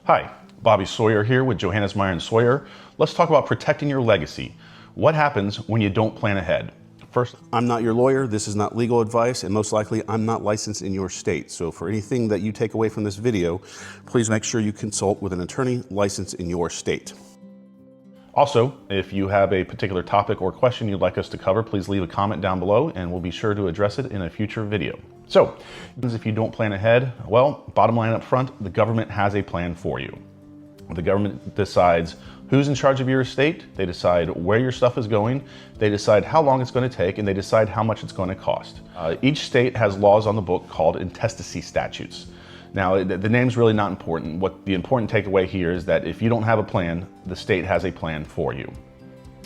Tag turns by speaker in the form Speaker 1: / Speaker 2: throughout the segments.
Speaker 1: Hi, Bobby Sawyer here with Johannesmeyer Sawyer. Let's talk about protecting your legacy. What happens when you don't plan ahead? First,
Speaker 2: I'm not your lawyer, this is not legal advice, and most likely I'm not licensed in your state. So for anything that you take away from this video, please make sure you consult with an attorney licensed in your state.
Speaker 1: also, if you have a particular topic or question you'd like us to cover, please leave a comment down below and we'll be sure to address it in a future video. So, if you don't plan ahead, well, bottom line up front, the government has a plan for you. The government decides who's in charge of your estate, they decide where your stuff is going, they decide how long it's going to take, and they decide how much it's going to cost. Each state has laws on the book called intestacy statutes. Now, the name's really not important. What the important takeaway here is that if you don't have a plan, the state has a plan for you.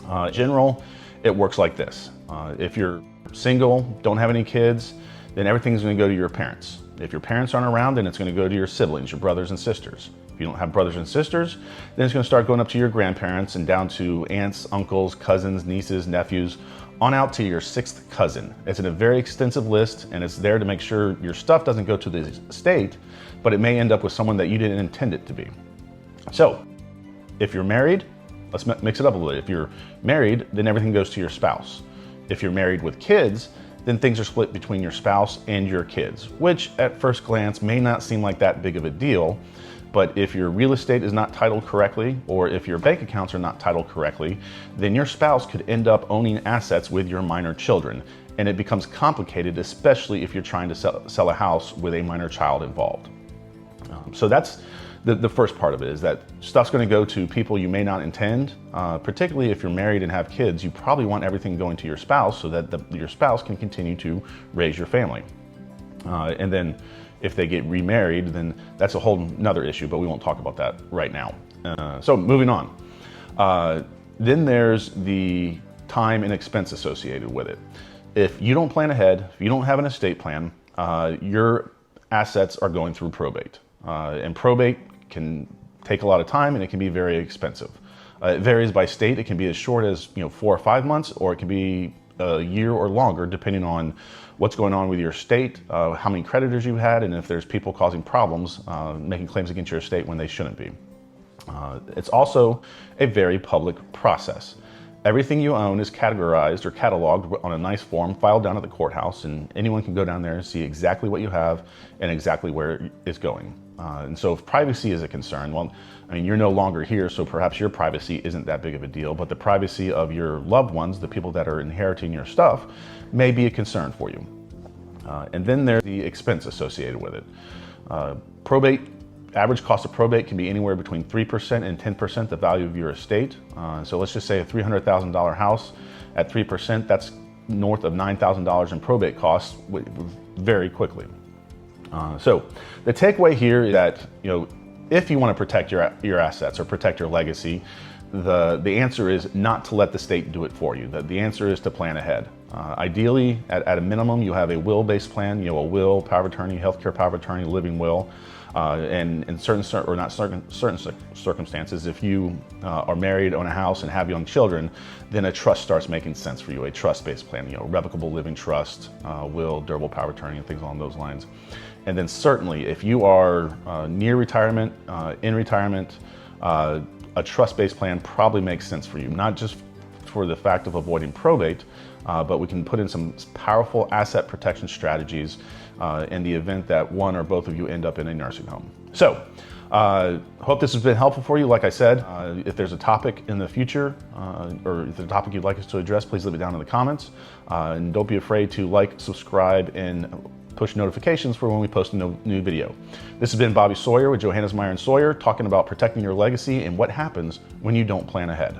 Speaker 1: In general, it works like this. If you're single, don't have any kids, then everything's going to go to your parents. If your parents aren't around, then it's going to go to your siblings, your brothers and sisters. If you don't have brothers and sisters, then it's going to start going up to your grandparents and down to aunts, uncles, cousins, nieces, nephews, on out to your sixth cousin. It's in a very extensive list, and it's there to make sure your stuff doesn't go to the estate, but it may end up with someone that you didn't intend it to be. So, if you're married, let's mix it up a little bit. If you're married, then everything goes to your spouse. If you're married with kids, then things are split between your spouse and your kids, which at first glance may not seem like that big of a deal, but if your real estate is not titled correctly, or if your bank accounts are not titled correctly, then your spouse could end up owning assets with your minor children, and it becomes complicated, especially if you're trying to sell a house with a minor child involved. So that's the first part of it, is that stuff's going to go to people you may not intend. Particularly if you're married and have kids, you probably want everything going to your spouse so that your spouse can continue to raise your family. And then if they get remarried, then that's a whole nother issue, but we won't talk about that right now. So moving on. Then there's the time and expense associated with it. If you don't plan ahead, if you don't have an estate plan, your assets are going through probate. And probate can take a lot of time and it can be very expensive. It varies by state. It can be as short as 4 or 5 months, or it can be a year or longer, depending on what's going on with your estate, how many creditors you had, and if there's people causing problems, making claims against your estate when they shouldn't be. It's also a very public process. Everything you own is categorized or cataloged on a nice form, filed down at the courthouse, and anyone can go down there and see exactly what you have and exactly where it's going. And so if privacy is a concern, well, I mean, you're no longer here, so perhaps your privacy isn't that big of a deal, but the privacy of your loved ones, the people that are inheriting your stuff, may be a concern for you. And then there's the expense associated with it. Probate, average cost of probate can be anywhere between 3% and 10% the value of your estate. So let's just say a $300,000 house at 3%, that's north of $9,000 in probate costs very quickly. So the takeaway here is that, if you want to protect your assets or protect your legacy, the answer is not to let the state do it for you. The answer is to plan ahead. Ideally, at a minimum, you have a will-based plan, a will, power of attorney, healthcare power of attorney, living will. And in certain circumstances, if you are married, own a house, and have young children, then a trust starts making sense for you, a trust-based plan, revocable living trust, will, durable power of attorney, and things along those lines. And then certainly, if you are near retirement, in retirement, a trust-based plan probably makes sense for you, not just for the fact of avoiding probate, but we can put in some powerful asset protection strategies in the event that one or both of you end up in a nursing home. So, hope this has been helpful for you. Like I said, if there's a topic in the future, or if there's a topic you'd like us to address, please leave it down in the comments. And don't be afraid to like, subscribe, and push notifications for when we post a new video. This has been Bobby Sawyer with Johannesmeyer Sawyer, talking about protecting your legacy and what happens when you don't plan ahead.